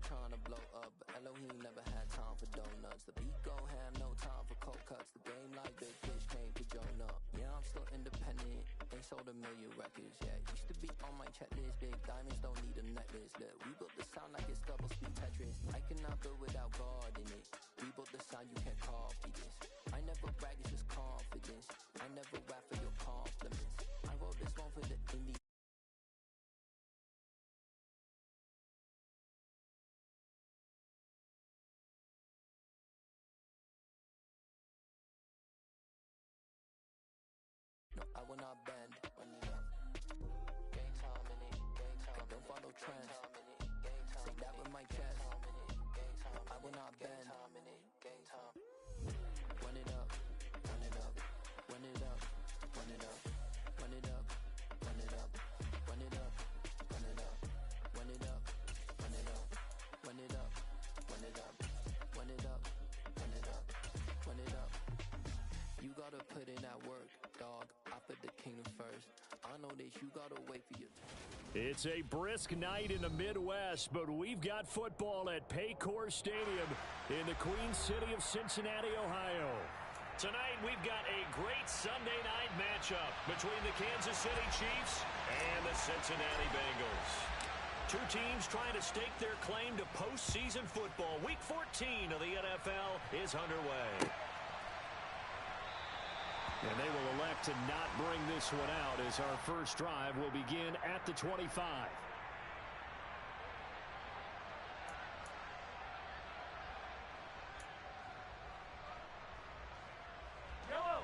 trying to blow up, but Elohim never had time for donuts. The beat gon' have no time for cold cuts. The game like big fish came to Jonah. Yeah, I'm still independent, ain't sold a million records yet. Used to be on my checklist, big diamonds don't need a necklace. Look, we built the sound like it's double speed Tetris. I cannot build without God in it. We built the sound, you can't copy this. I never brag, it's just confidence. I never rap for your compliments. I wrote this one for the indie. No, I will not bend. Run it up. Gang time in it. Gang time. I don't follow trends. Say that with my chest. No, I will not bend. Gang time. Run it up. Run it up. Run it up. Run it up. Run it up. Run it up. Run it up. Run it up. Run it up. Run it up. Run it up. Run it up. Run it up. Run it up. Run it up. You gotta put in that work, dog. I put the kingdom first. I know that you gotta wait for your It's a brisk night in the Midwest, but we've got football at Paycor Stadium in the Queen City of Cincinnati, Ohio. Tonight, we've got a great Sunday night matchup between the Kansas City Chiefs and the Cincinnati Bengals. Two teams trying to stake their claim to postseason football. Week 14 of the NFL is underway. And they will elect to not bring this one out as our first drive will begin at the 25. Yellow.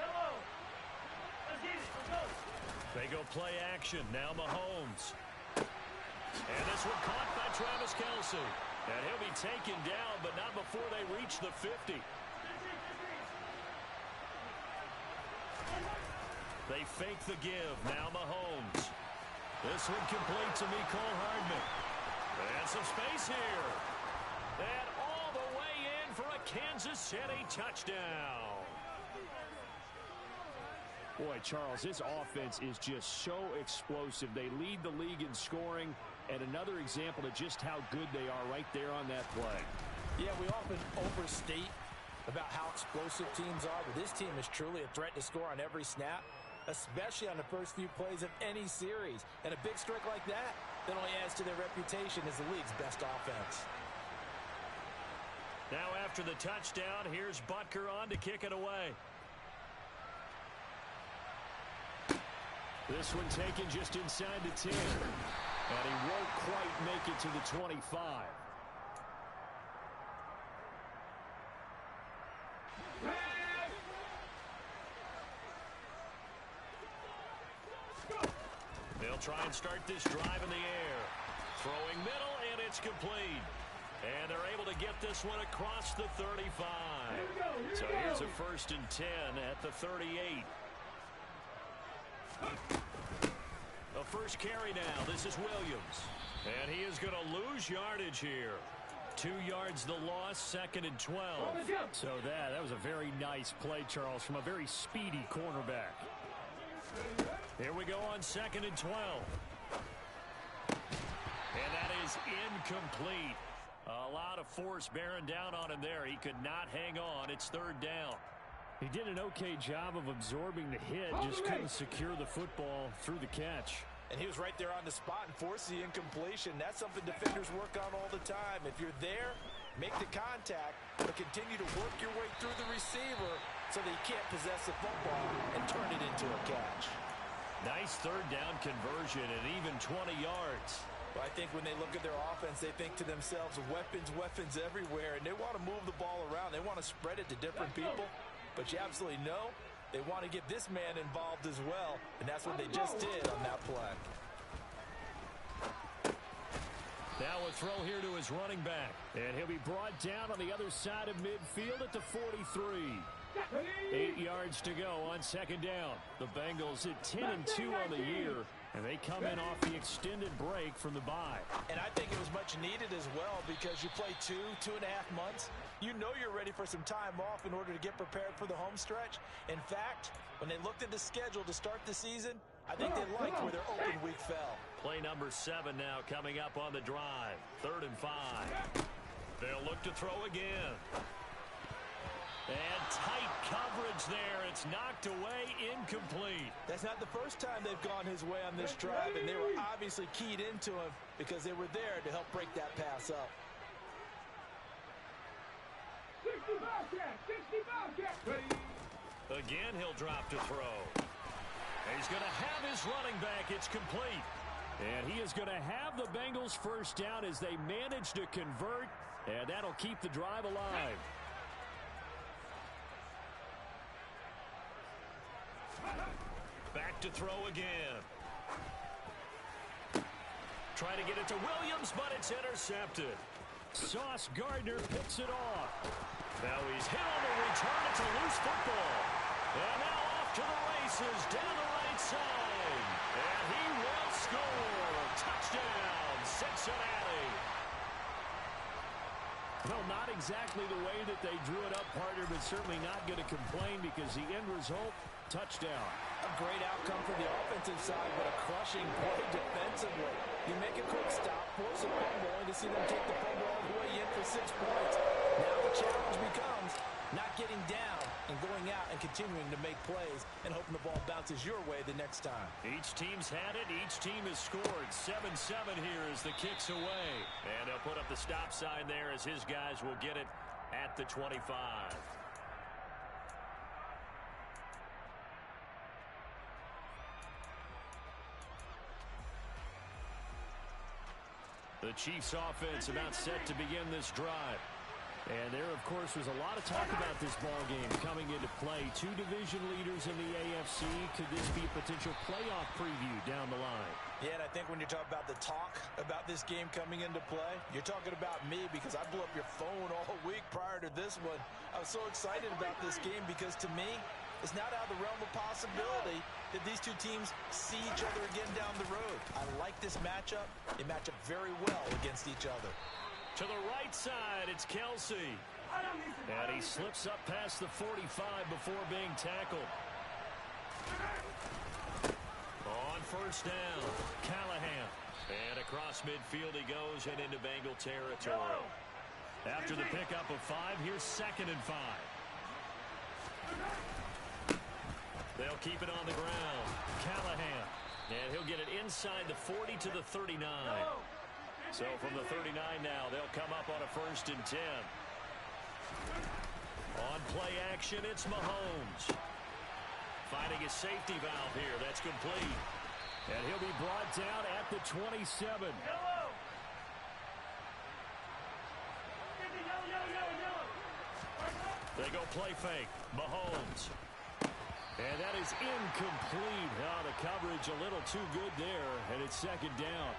Yellow. Let's get it. Let's go. They go play action. Now Mahomes. And this one caught by Travis Kelce. And he'll be taken down, but not before they reach the 50. They fake the give. Now Mahomes. This one complete to Mecole Hardman. And some space here. And all the way in for a Kansas City touchdown. Boy, Charles, this offense is just so explosive. They lead the league in scoring, and another example of just how good they are right there on that play. Yeah, we often overstate about how explosive teams are, but this team is truly a threat to score on every snap, especially on the first few plays of any series. And a big strike like that only adds to their reputation as the league's best offense. Now after the touchdown, here's Butker on to kick it away. This one taken just inside the 10. And he won't quite make it to the 25. They'll try and start this drive in the air. Throwing middle, and it's complete. And they're able to get this one across the 35. So here's a 1st and 10 at the 38. A first carry now. This is Williams. And he is going to lose yardage here. 2 yards the loss, 2nd and 12. So that was a very nice play, Charles, from a very speedy cornerback. Here we go on 2nd and 12. And that is incomplete. A lot of force bearing down on him there. He could not hang on. It's 3rd down. He did an okay job of absorbing the hit, just couldn't secure the football through the catch. And he was right there on the spot and forced the incompletion. That's something defenders work on all the time. If you're there, make the contact, but continue to work your way through the receiver so that he can't possess the football and turn it into a catch. Nice 3rd down conversion and even 20 yards. Well, I think when they look at their offense, they think to themselves, weapons, weapons everywhere, and they want to move the ball around. They want to spread it to different people. But you absolutely know they want to get this man involved as well, and that's what they just did on that play. Now a throw here to his running back, and he'll be brought down on the other side of midfield at the 43. 8 yards to go on 2nd down. The Bengals at 10-2 on the year, and they come in off the extended break from the bye. And I think it was much needed as well because you play 2.5 months. You know you're ready for some time off in order to get prepared for the home stretch. In fact, when they looked at the schedule to start the season, I think they liked where their open week fell. Play number 7 now coming up on the drive. 3rd and 5. They'll look to throw again. And tight coverage there. It's knocked away, incomplete. That's not the first time they've gone his way on this drive, and they were obviously keyed into him because they were there to help break that pass up. 60 Again, he'll drop to throw. He's going to have his running back. It's complete. And he is going to have the Bengals first down as they manage to convert, and that'll keep the drive alive. Back to throw again. Trying to get it to Williams, but it's intercepted. Sauce Gardner picks it off. Now he's hit on the return. It's a loose football. And now off to the races down the right side. And he will score. Touchdown, Cincinnati. Well, not exactly the way that they drew it up, partner, but certainly not going to complain because the end result, touchdown. A great outcome for the offensive side, but a crushing play defensively. You make a quick stop, force a fumble, and to see them take the fumble all the way in for 6 points. Now the challenge becomes not getting down and going out and continuing to make plays and hoping the ball bounces your way the next time. Each team's had it. Each team has scored. 7-7 here as the kick's away. And they'll put up the stop sign there as his guys will get it at the 25. The Chiefs offense about set to begin this drive. And there, of course, was a lot of talk about this ball game coming into play. 2 division leaders in the AFC. Could this be a potential playoff preview down the line? Yeah, and I think when you're talking about the talk about this game coming into play, you're talking about me because I blew up your phone all week prior to this one. I was so excited about this game because to me, it's not out of the realm of possibility that these two teams see each other again down the road. I like this matchup. They match up very well against each other. To the right side, it's Kelsey. And he slips up past the 45 before being tackled. On first down, Callahan. And across midfield he goes and into Bengal territory. After the pickup of 5, here's 2nd and 5. They'll keep it on the ground. Callahan. And he'll get it inside the 40 to the 39. So from the 39 now, they'll come up on a 1st and 10. On play action, it's Mahomes. Finding his safety valve here. That's complete. And he'll be brought down at the 27. They go play fake. Mahomes. And that is incomplete. Oh, the coverage a little too good there, and it's 2nd down.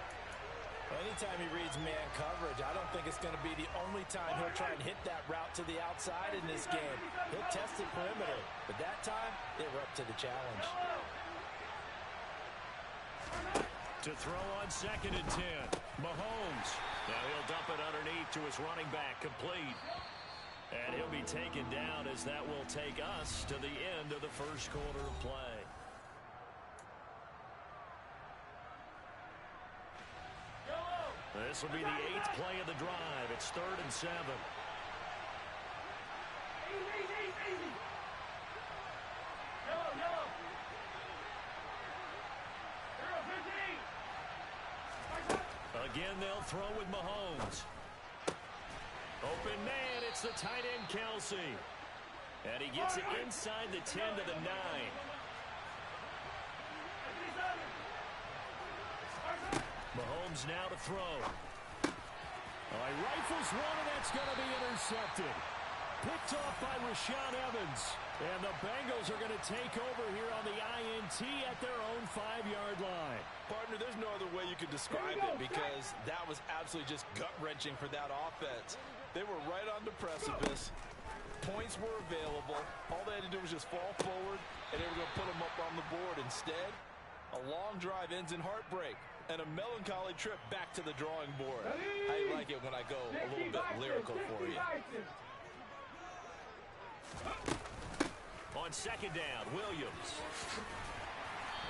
Anytime he reads man coverage, I don't think it's going to be the only time he'll try and hit that route to the outside in this game. He'll test the perimeter, but that time, they were up to the challenge. To throw on 2nd and 10, Mahomes. Now he'll dump it underneath to his running back, complete. And he'll be taken down as that will take us to the end of the first quarter of play. This will be the 8th play of the drive. It's 3rd and 7. Again, they'll throw with Mahomes. Open man, it's the tight end Kelsey. And he gets it inside the 10 to the 9. Mahomes now to throw. He rifles one, and that's going to be intercepted. Picked off by Rashaan Evans. And the Bengals are going to take over here on the INT at their own 5-yard line. Partner, there's no other way you could describe it because that was absolutely just gut-wrenching for that offense. They were right on the precipice. Points were available. All they had to do was just fall forward, and they were going to put them up on the board. Instead, a long drive ends in heartbreak and a melancholy trip back to the drawing board. I like it when I go a little bit lyrical for you. On 2nd down, Williams.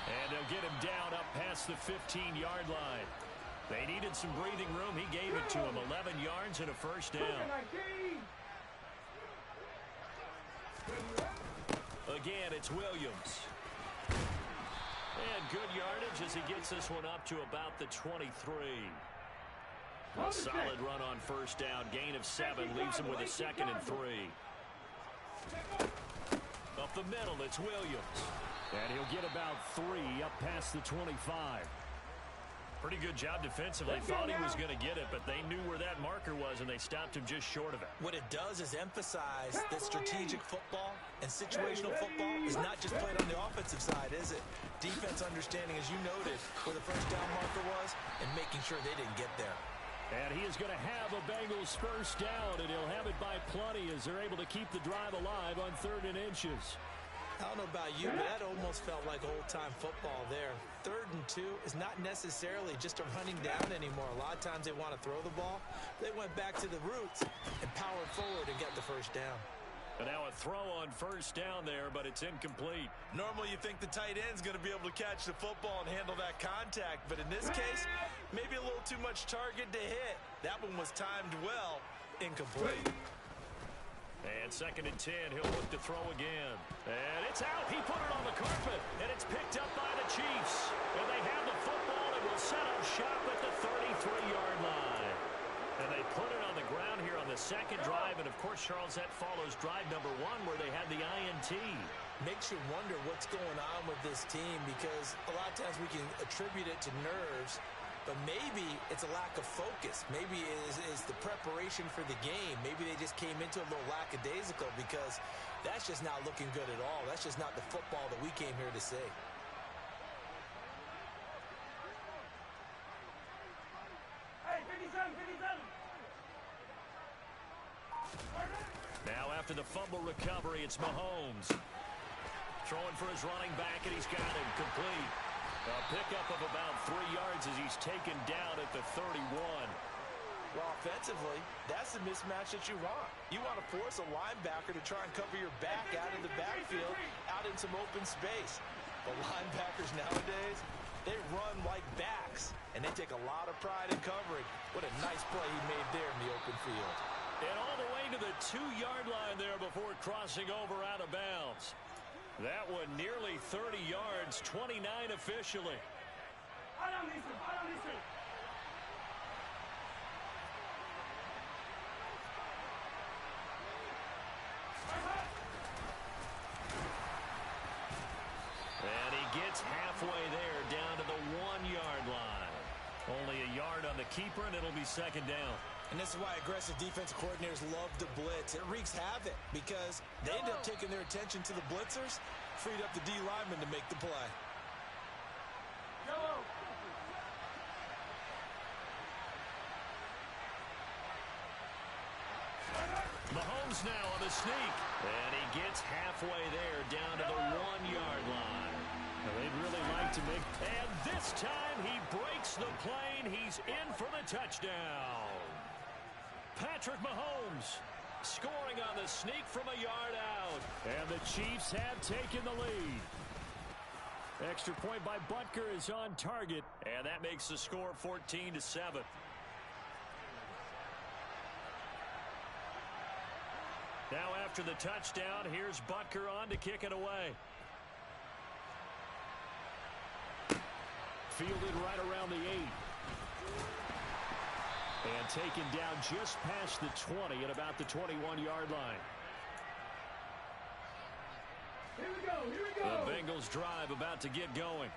And they'll get him down up past the 15-yard line. They needed some breathing room. He gave it to him. 11 yards and a first down. Again, it's Williams. And good yardage as he gets this one up to about the 23. A solid run on first down. Gain of 7 leaves him with a 2nd and 3. Up the middle, it's Williams. And he'll get about 3 up past the 25. Pretty good job defensively. Thought he was going to get it, but they knew where that marker was, and they stopped him just short of it. What it does is emphasize that strategic football and situational football is not just played on the offensive side, is it? Defense understanding, as you noted, where the first down marker was and making sure they didn't get there. And he is going to have a Bengals first down, and he'll have it by plenty as they're able to keep the drive alive on 3rd and inches. I don't know about you, but that almost felt like old-time football there. 3rd and 2 is not necessarily just a running down anymore. A lot of times they want to throw the ball. They went back to the roots and powered forward and got the first down. And now a throw on first down there, but it's incomplete. Normally you think the tight end's going to be able to catch the football and handle that contact, but in this case, maybe a little too much target to hit. That one was timed well, incomplete. And 2nd and 10, he'll look to throw again. And it's out. He put it on the carpet, and it's picked up by the Chiefs. And they have the football and will set up shop at the 33-yard line. And they put it on the ground here on the 2nd drive. And, of course, Charles, that follows drive number 1 where they had the INT. Makes you wonder what's going on with this team because a lot of times we can attribute it to nerves, but maybe it's a lack of focus. Maybe it's the preparation for the game. Maybe they just came into a little lackadaisical because that's just not looking good at all. That's just not the football that we came here to see. Hey, 57, 57. Now after the fumble recovery, it's Mahomes. Throwing for his running back, and he's got him complete. A pickup of about 3 yards as he's taken down at the 31. Well, offensively, that's the mismatch that you want. You want to force a linebacker to try and cover your back out of the backfield, out in some open space. The linebackers nowadays, they run like backs, and they take a lot of pride in covering. What a nice play he made there in the open field. And all the way to the 2-yard line there before crossing over out of bounds. That one nearly 30 yards, 29 officially. I don't listen. And he gets halfway there down to the 1-yard line. Only a yard on the keeper, and it'll be 2nd down. And this is why aggressive defensive coordinators love to blitz. It wreaks havoc because they end up taking their attention to the blitzers, freed up the D lineman to make the play. Mahomes now on the sneak. And he gets halfway there down to the 1-yard line. Now they'd really like to make... And this time he breaks the plane. He's in for the touchdown. Patrick Mahomes scoring on the sneak from a yard out. And the Chiefs have taken the lead. Extra point by Butker is on target. And that makes the score 14-7. Now after the touchdown, here's Butker on to kick it away. Fielded right around the 8. And taken down just past the 20 at about the 21-yard line. Here we go. The Bengals drive about to get going.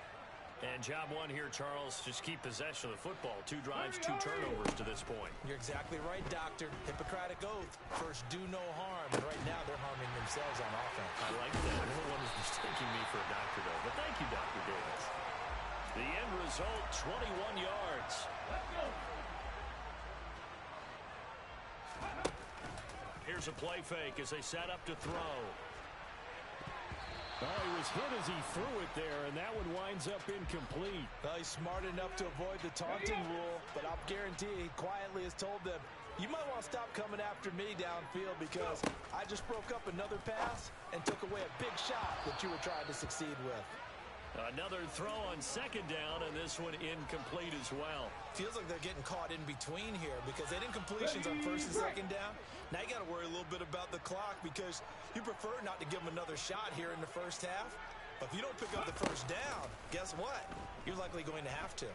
And job 1 here, Charles, just keep possession of the football. 2 drives, 2 turnovers to this point. You're exactly right, Doctor. Hippocratic oath. First, do no harm. And right now, they're harming themselves on offense. I like that. No one is mistaking me for a doctor, though. But thank you, Dr. Davis. The end result, 21 yards. Let's go. Here's a play fake as they set up to throw. Oh, he was hit as he threw it there, and that one winds up incomplete. Well, he's smart enough to avoid the taunting rule, but I'll guarantee he quietly has told them, you might want to stop coming after me downfield because I just broke up another pass and took away a big shot that you were trying to succeed with. Another throw on second down, and this one incomplete as well. Feels like they're getting caught in between here because they didn't completions on first and second down. Now you got to worry a little bit about the clock because you prefer not to give them another shot here in the first half. But if you don't pick up the first down, guess what? You're likely going to have to.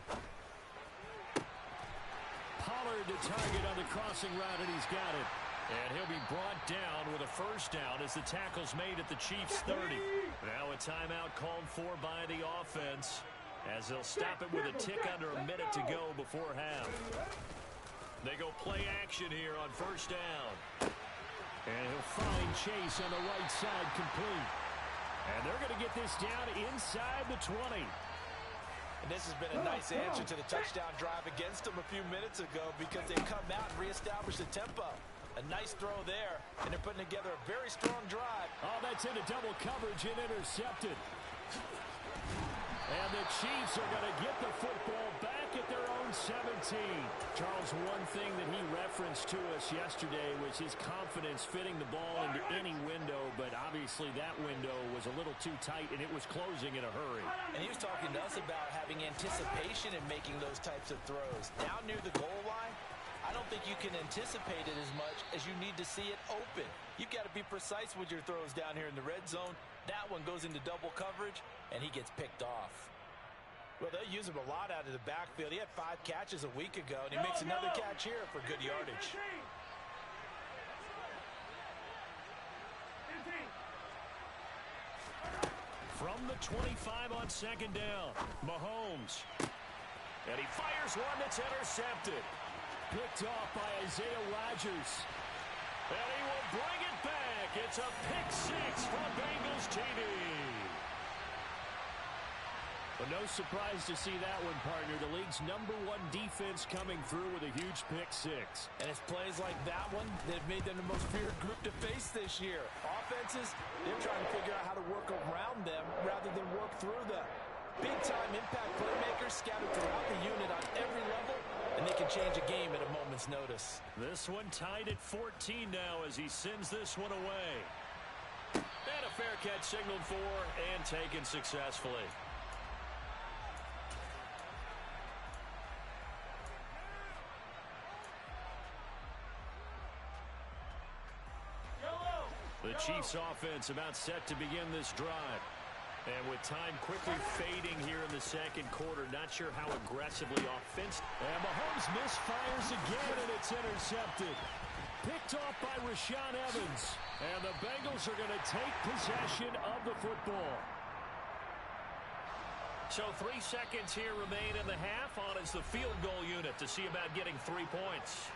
Pollard to target on the crossing route, and he's got it. And he'll be brought down with a first down as the tackle's made at the Chiefs' 30. Now a timeout called for by the offense as they'll stop it with a tick under a minute to go before half. They go play action here on first down. And he'll find Chase on the right side complete. And they're going to get this down inside the 20. And this has been a nice answer to the touchdown drive against them a few minutes ago because they've come out and reestablished the tempo. A nice throw there, and they're putting together a very strong drive. Oh, that's into double coverage and intercepted. And the Chiefs are going to get the football back at their own 17. Charles, one thing that he referenced to us yesterday was his confidence fitting the ball into any window, but obviously that window was a little too tight, and it was closing in a hurry. And he was talking to us about having anticipation in making those types of throws. Down near the goal line, I don't think you can anticipate it as much as you need to see it open. You've got to be precise with your throws down here in the red zone. That one goes into double coverage, and he gets picked off. Well, they use him a lot out of the backfield. He had 5 catches a week ago, and he makes another catch here for good yardage. From the 25 on second down, Mahomes. And he fires one that's intercepted. Picked off by Isaiah Rodgers. And he will bring it back. It's a pick six from Bengals TD. But no surprise to see that one, partner. The league's #1 defense coming through with a huge pick six. And it's plays like that one that have made them the most feared group to face this year. Offenses, they're trying to figure out how to work around them rather than work through them. Big-time impact playmakers scattered throughout the unit on every level, and they can change a game at a moment's notice. This one tied at 14 now as he sends this one away. And a fair catch signaled for and taken successfully. The Chiefs offense about set to begin this drive. And with time quickly fading here in the second quarter, not sure how aggressively offensive. And Mahomes misfires again, and it's intercepted. Picked off by Rashaan Evans. And the Bengals are going to take possession of the football. So 3 seconds here remain in the half. On is the field goal unit to see about getting 3 points.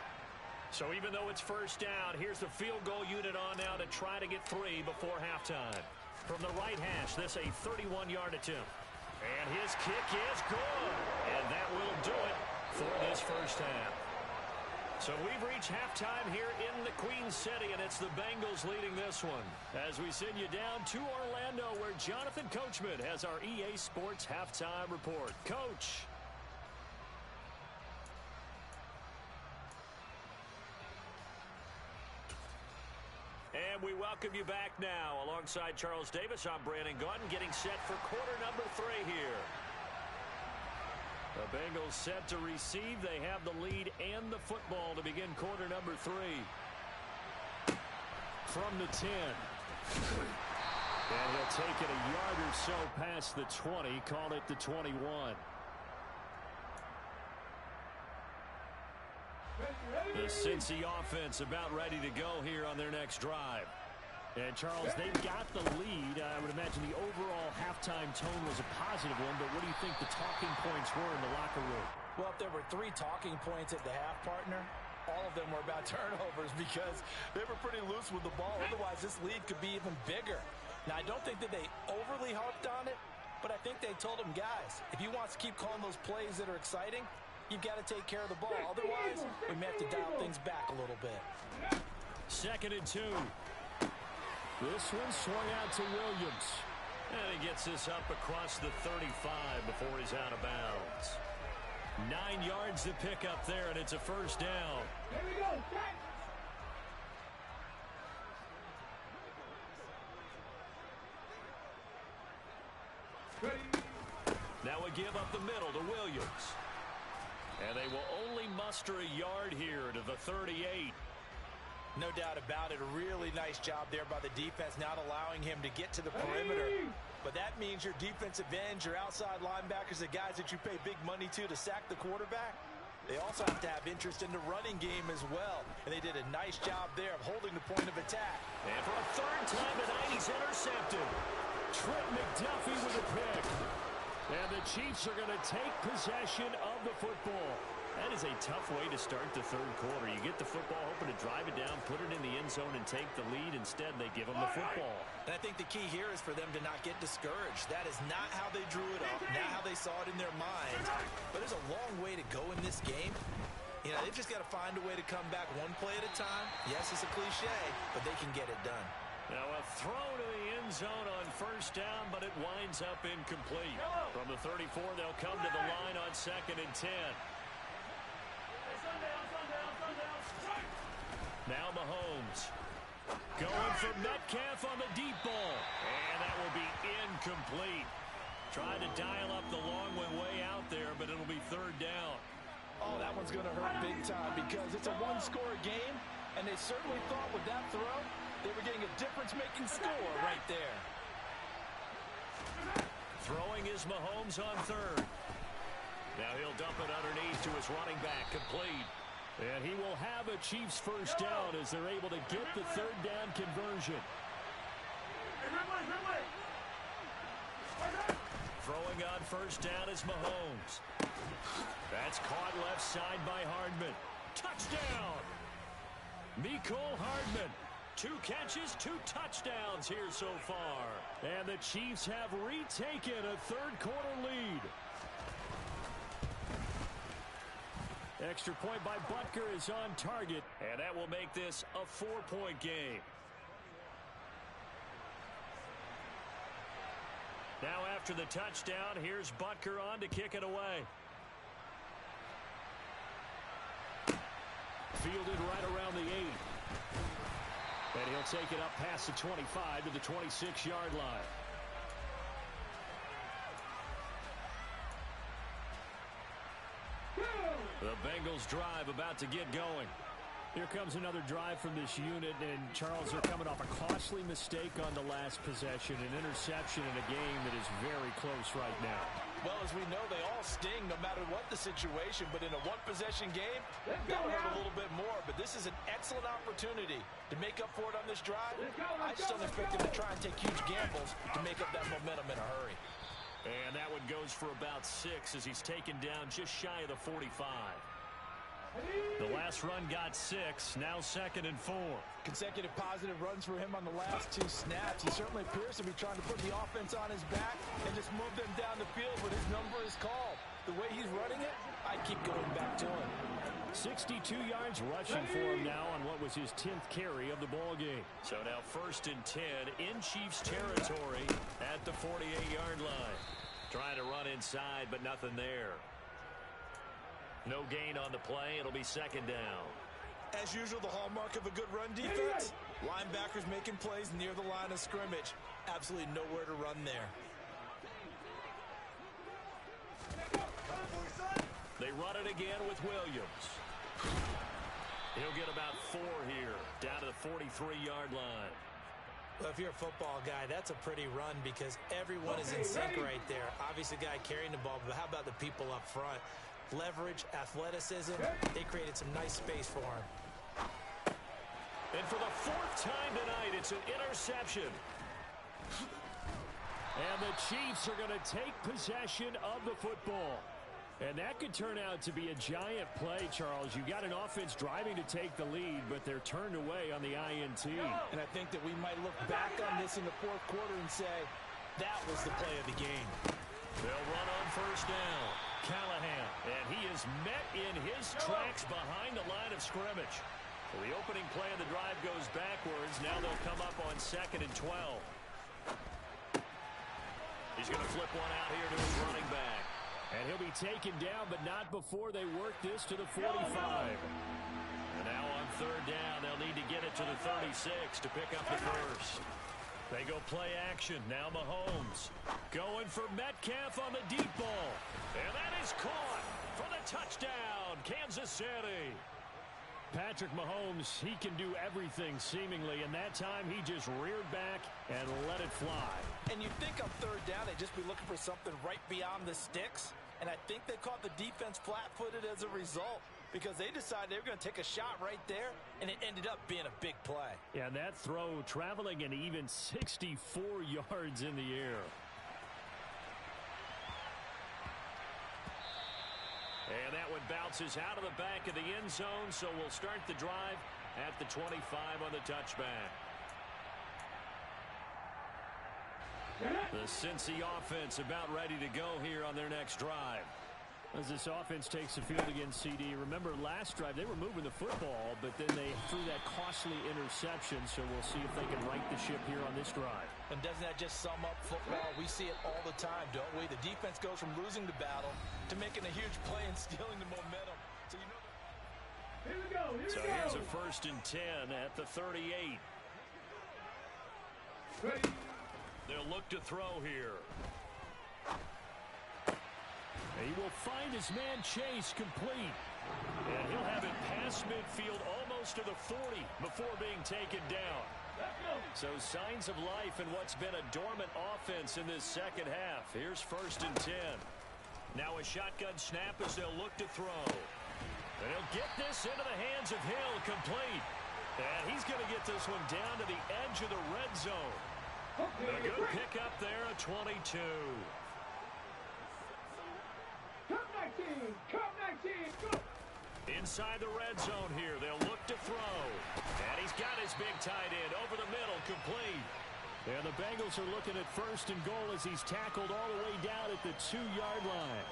So even though it's first down, here's the field goal unit on now to try to get 3 before halftime. From the right hash, this a 31-yard attempt. And his kick is good. And that will do it for this first half. So we've reached halftime here in the Queen City, and it's the Bengals leading this one. As we send you down to Orlando, where Jonathan Coachman has our EA Sports halftime report. Coach. And we welcome you back now. Alongside Charles Davis, I'm Brandon Gaudin, getting set for quarter number 3 here. The Bengals set to receive. They have the lead and the football to begin quarter number 3. From the 10. And he'll take it a yard or so past the 20, call it the 21. The Cincy offense about ready to go here on their next drive. And, Charles, they've got the lead. I would imagine the overall halftime tone was a positive one, but what do you think the talking points were in the locker room? Well, if there were 3 talking points at the half, partner, all of them were about turnovers because they were pretty loose with the ball. Otherwise, this lead could be even bigger. Now, I don't think that they overly harped on it, but I think they told them, guys, if you want to keep calling those plays that are exciting, you've got to take care of the ball. Otherwise, we may have to dial things back a little bit. 2nd and 2. This one swung out to Williams. And he gets this up across the 35 before he's out of bounds. 9 yards to pick up there, and it's a first down. Here we go. Ready. Now we give up the middle to Williams. And they will only muster a yard here to the 38. No doubt about it. A really nice job there by the defense, not allowing him to get to the perimeter. But that means your defensive ends, your outside linebackers, the guys that you pay big money to sack the quarterback, they also have to have interest in the running game as well. And they did a nice job there of holding the point of attack. And for a third time tonight, he's intercepted. Trent McDuffie with a pick. And the Chiefs are going to take possession of the football. That is a tough way to start the third quarter. You get the football, hoping to drive it down, put it in the end zone, and take the lead. Instead, they give them the football. And I think the key here is for them to not get discouraged. That is not how they drew it up, not how they saw it in their minds. But there's a long way to go in this game. You know, they've just got to find a way to come back one play at a time. Yes, it's a cliche, but they can get it done. Now a throw to the end zone on first down, but it winds up incomplete. From the 34, they'll come to the line on 2nd and 10. Now Mahomes going for Metcalf on the deep ball. And that will be incomplete. Trying to dial up the long way out there, but it'll be 3rd down. Oh, that one's going to hurt big time because it's a one-score game, and they certainly thought with that throw they were getting a difference-making score right there. Throwing is Mahomes on 3rd. Now he'll dump it underneath to his running back, complete. And he will have a Chiefs first down as they're able to get the 3rd down conversion. Throwing on first down is Mahomes. That's caught left side by Hardman. Touchdown! Mecole Hardman. 2 catches, 2 touchdowns here so far. And the Chiefs have retaken a third quarter lead. Extra point by Butker is on target, and that will make this a 4-point game. Now after the touchdown, here's Butker on to kick it away. Fielded right around the 8. And he'll take it up past the 25 to the 26-yard line. The Bengals drive about to get going. Here comes another drive from this unit, and Charles, they're coming off a costly mistake on the last possession, an interception in a game that is very close right now. Well, as we know, they all sting no matter what the situation, but in a one-possession game, that would hurt a little bit more. But this is an excellent opportunity to make up for it on this drive. I just don't expect them to try and take huge gambles to make up that momentum in a hurry. And that one goes for about 6 as he's taken down just shy of the 45. The last run got 6, now 2nd and 4. Consecutive positive runs for him on the last 2 snaps. He certainly appears to be trying to put the offense on his back and just move them down the field when his number is called. The way he's running it, I keep going back to him. 62 yards rushing for him now on what was his 10th carry of the ball game. So now 1st and 10 in Chiefs territory at the 48-yard line. Trying to run inside, but nothing there. No gain on the play. It'll be 2nd down. As usual, the hallmark of a good run defense, linebackers making plays near the line of scrimmage. Absolutely nowhere to run there. They run it again with Williams. He'll get about 4 here, down to the 43-yard line. Well, if you're a football guy, that's a pretty run because everyone is in sync right there. Obviously, the guy carrying the ball, but how about the people up front? Leverage, athleticism, they created some nice space for him. And for the 4th time tonight, it's an interception. And the Chiefs are going to take possession of the football. And that could turn out to be a giant play, Charles. You got an offense driving to take the lead, but they're turned away on the INT. And I think that we might look back on this in the 4th quarter and say, that was the play of the game. They'll run on first down. Callahan, and he is met in his tracks behind the line of scrimmage. So the opening play of the drive goes backwards. Now they'll come up on 2nd and 12. He's going to flip one out here to his running back. And he'll be taken down, but not before they work this to the 45. And now on 3rd down, they'll need to get it to the 36 to pick up the first. They go play action. Now Mahomes going for Metcalf on the deep ball. And that is caught for the touchdown, Kansas City. Patrick Mahomes, he can do everything seemingly, and that time he just reared back and let it fly. And you think on third down they'd just be looking for something right beyond the sticks, and I think they caught the defense flat-footed as a result because they decided they were going to take a shot right there, and it ended up being a big play. Yeah, and that throw traveling an even 64 yards in the air. And that one bounces out of the back of the end zone, so we'll start the drive at the 25 on the touchback. The Cincy offense about ready to go here on their next drive. As this offense takes the field against CD, remember last drive they were moving the football, but then they threw that costly interception, so we'll see if they can right the ship here on this drive. And doesn't that just sum up football? We see it all the time, don't we? The defense goes from losing the battle to making a huge play and stealing the momentum. So you know Here we go. So here's a 1st and 10 at the 38. Ready. They'll look to throw here. He will find his man Chase complete. And he'll have it past midfield almost to the 40 before being taken down. So signs of life in what's been a dormant offense in this second half. Here's 1st and 10. Now a shotgun snap as they'll look to throw. And he'll get this into the hands of Hill complete. And he's going to get this one down to the edge of the red zone. A good pickup there at 22. Come 19, go! Inside the red zone here, they'll look to throw. And he's got his big tight end over the middle, complete. And the Bengals are looking at 1st and goal as he's tackled all the way down at the 2-yard line.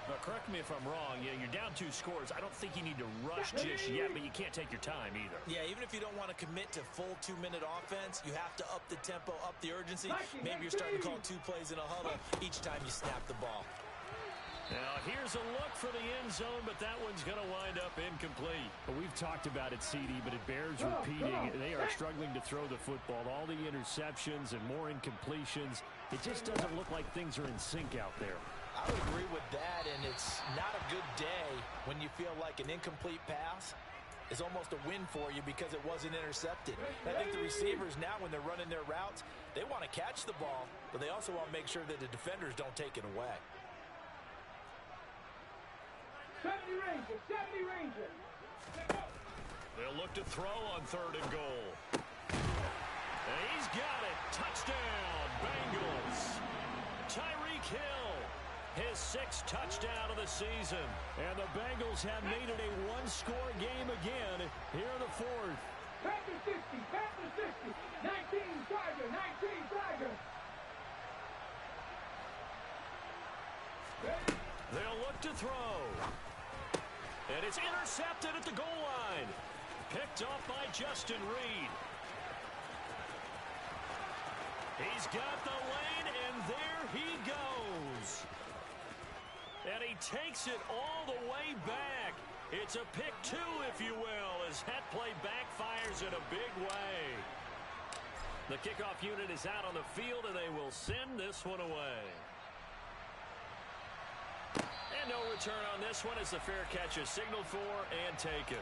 Now, correct me if I'm wrong. Yeah, you're down 2 scores. I don't think you need to rush just yet, but you can't take your time either. Yeah, even if you don't want to commit to full 2-minute offense, you have to up the tempo, up the urgency. Maybe you're starting to call 2 plays in a huddle each time you snap the ball. Now, here's a look for the end zone, but that one's going to wind up incomplete. Well, we've talked about it, CD, but it bears repeating. They are struggling to throw the football. All the interceptions and more incompletions. It just doesn't look like things are in sync out there. I would agree with that, and it's not a good day when you feel like an incomplete pass is almost a win for you because it wasn't intercepted. And I think the receivers now, when they're running their routes, they want to catch the ball, but they also want to make sure that the defenders don't take it away. 70 Ranger. They'll look to throw on 3rd and goal. And he's got it. Touchdown, Bengals. Tyreek Hill, his 6th touchdown of the season. And the Bengals have made it a 1-score game again here in the 4th. Panther 60, 19 Tiger. They'll look to throw. And it's intercepted at the goal line. Picked off by Justin Reed. He's got the lane, and there he goes. And he takes it all the way back. It's a pick 2, if you will, as that play backfires in a big way. The kickoff unit is out on the field, and they will send this one away. And no return on this one as the fair catch is signaled for and taken.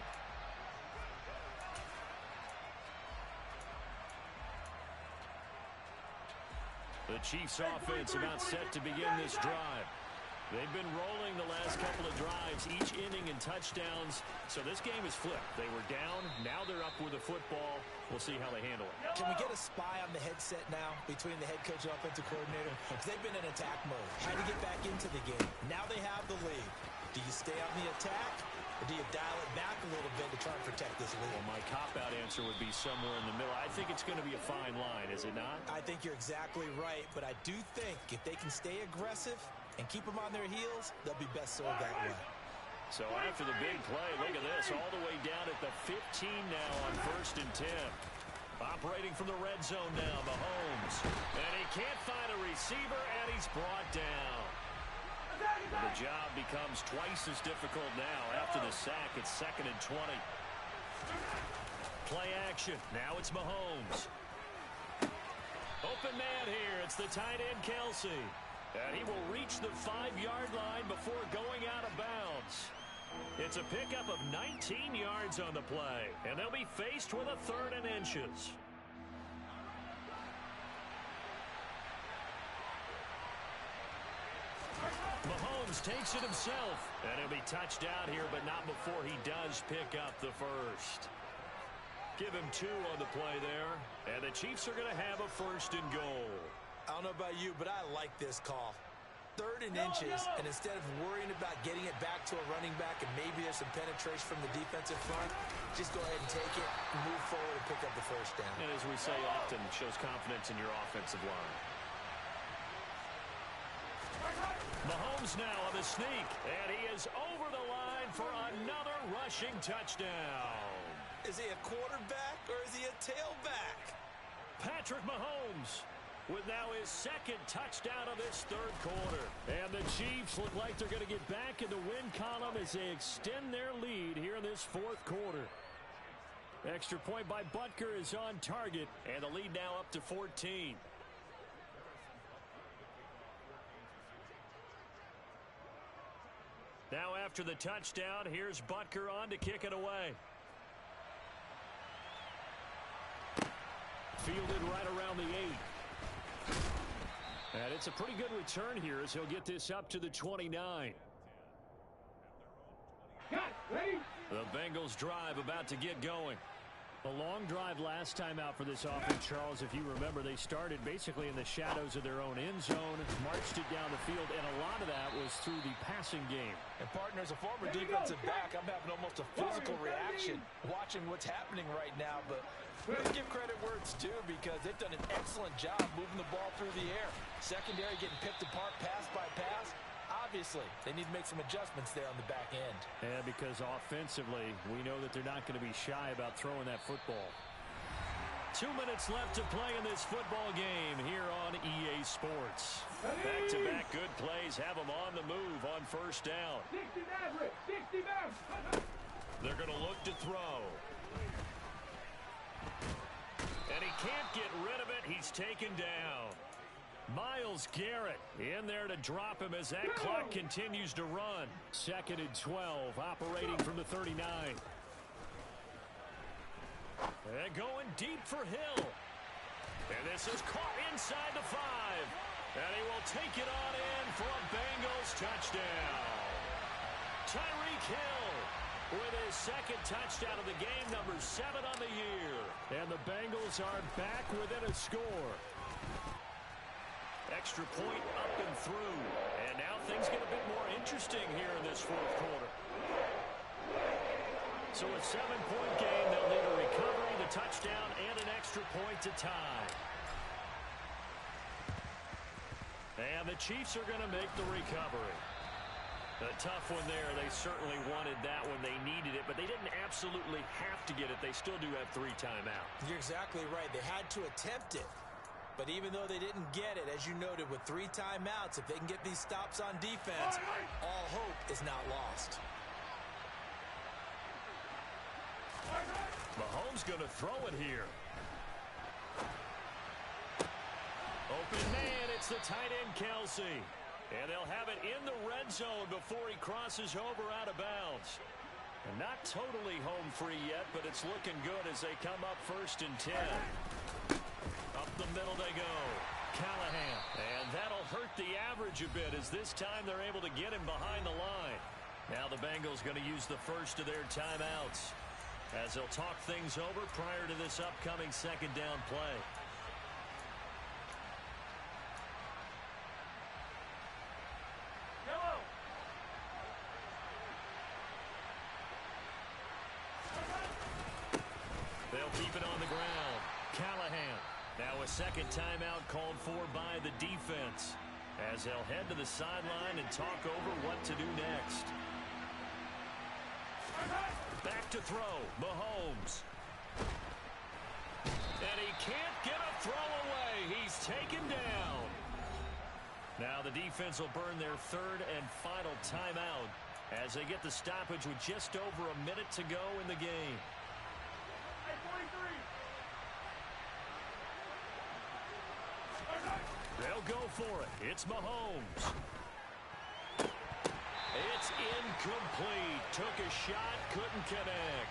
The Chiefs' offense about set to begin this drive. They've been rolling the last couple of drives, each inning in touchdowns. So this game is flipped. They were down. Now they're up with the football. We'll see how they handle it. Can we get a spy on the headset now between the head coach and offensive coordinator? Because they've been in attack mode, trying to get back into the game. Now they have the lead. Do you stay on the attack, or do you dial it back a little bit to try and protect this lead? Well, my cop-out answer would be somewhere in the middle. I think it's going to be a fine line, is it not? I think you're exactly right, but I do think if they can stay aggressive and keep them on their heels, they'll be best served that way. So after the big play, look at this, all the way down at the 15 now on 1st and 10. Operating from the red zone now, Mahomes. And he can't find a receiver, and he's brought down. And the job becomes twice as difficult now after the sack. It's 2nd and 20. Play action. Now it's Mahomes. Open man here. It's the tight end, Kelsey. And he will reach the 5-yard line before going out of bounds. It's a pickup of 19 yards on the play, and they'll be faced with a 3rd and inches. Mahomes takes it himself, and he'll be touched out here, but not before he does pick up the first. Give him 2 on the play there, and the Chiefs are going to have a 1st and goal. I don't know about you, but I like this call. 3rd and inches, and instead of worrying about getting it back to a running back and maybe there's some penetration from the defensive front, just go ahead and take it, move forward, and pick up the 1st down. And as we say often, shows confidence in your offensive line. Mahomes now on the sneak, and he is over the line for another rushing touchdown. Is he a quarterback or is he a tailback? Patrick Mahomes with now his 2nd touchdown of this 3rd quarter. And the Chiefs look like they're going to get back in the win column as they extend their lead here in this 4th quarter. Extra point by Butker is on target, and the lead now up to 14. Now after the touchdown, here's Butker on to kick it away. Fielded right around the 8. And it's a pretty good return here as he'll get this up to the 29. The Bengals drive about to get going. A long drive last time out for this offense, Charles. If you remember, they started basically in the shadows of their own end zone, marched it down the field, and a lot of that was through the passing game. And, partner, as a former defensive back, I'm having almost a physical reaction watching what's happening right now. But let's give credit where it's due because they've done an excellent job moving the ball through the air. Secondary getting picked apart pass by pass. Obviously, they need to make some adjustments there on the back end. Yeah, because offensively, we know that they're not going to be shy about throwing that football. 2 minutes left to play in this football game here on EA Sports. Back-to-back good plays have them on the move on 1st down. They're going to look to throw. And he can't get rid of it. He's taken down. Myles Garrett in there to drop him as that clock continues to run. 2nd and 12, operating from the 39. And going deep for Hill. And this is caught inside the 5. And he will take it on in for a Bengals touchdown. Tyreek Hill with his 2nd touchdown of the game, number 7 on the year. And the Bengals are back within a score. Extra point up and through. And now things get a bit more interesting here in this 4th quarter. So a 7-point game, they'll need a recovery, the touchdown, and an extra point to tie. And the Chiefs are going to make the recovery. A tough one there. They certainly wanted that one. They needed it, but they didn't absolutely have to get it. They still do have 3 timeouts. You're exactly right. They had to attempt it. But even though they didn't get it, as you noted, with 3 timeouts, if they can get these stops on defense, all hope is not lost. Mahomes going to throw it here. Open man, it's the tight end, Kelsey. And they'll have it in the red zone before he crosses over out of bounds. And not totally home free yet, but it's looking good as they come up 1st and 10. Up the middle they go. Callahan. And that'll hurt the average a bit as this time they're able to get him behind the line. Now the Bengals going to use the first of their timeouts as they'll talk things over prior to this upcoming 2nd down play. They'll keep it on the ground. Callahan. Now a 2nd timeout called for by the defense as they'll head to the sideline and talk over what to do next. Back to throw. Mahomes. And he can't get a throw away. He's taken down. Now the defense will burn their 3rd and final timeout as they get the stoppage with just over a minute to go in the game. go for it. It's Mahomes. It's incomplete. Took a shot, couldn't connect.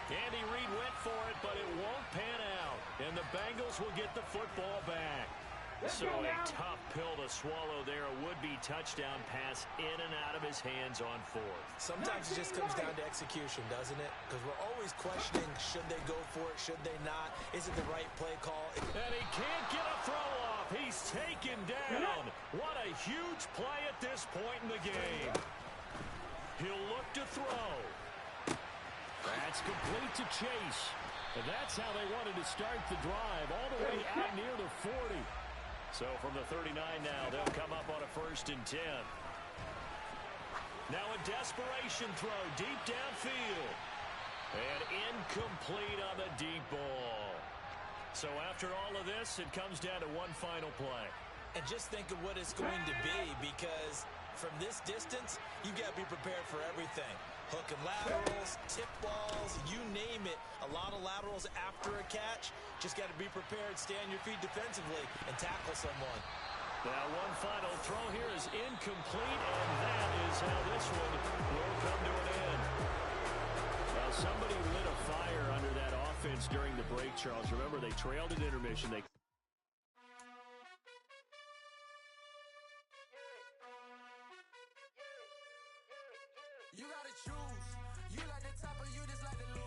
Andy Reid went for it, but it won't pan out. And the Bengals will get the football back. So a tough pill to swallow there. A would-be touchdown pass in and out of his hands on fourth. Sometimes it just comes down to execution, doesn't it? Because we're always questioning, should they go for it, should they not? Is it the right play call? And he can't get a throw off. He's taken down. What a huge play at this point in the game. He'll look to throw. That's complete to Chase. And that's how they wanted to start the drive, all the way out near the 40. So from the 39 now, they'll come up on a 1st and 10. Now a desperation throw deep downfield. And incomplete on the deep ball. So after all of this, it comes down to one final play. And just think of what it's going to be, because from this distance, you've got to be prepared for everything. Hook and laterals, tip balls, you name it. A lot of laterals after a catch. Just got to be prepared, stay on your feet defensively, and tackle someone. Now one final throw here is incomplete, and that is how this one will come to an end. Well, somebody lit a fire under that offense during the break, Charles. Remember, they trailed at intermission. You gotta choose. You like the top or you just like the loose.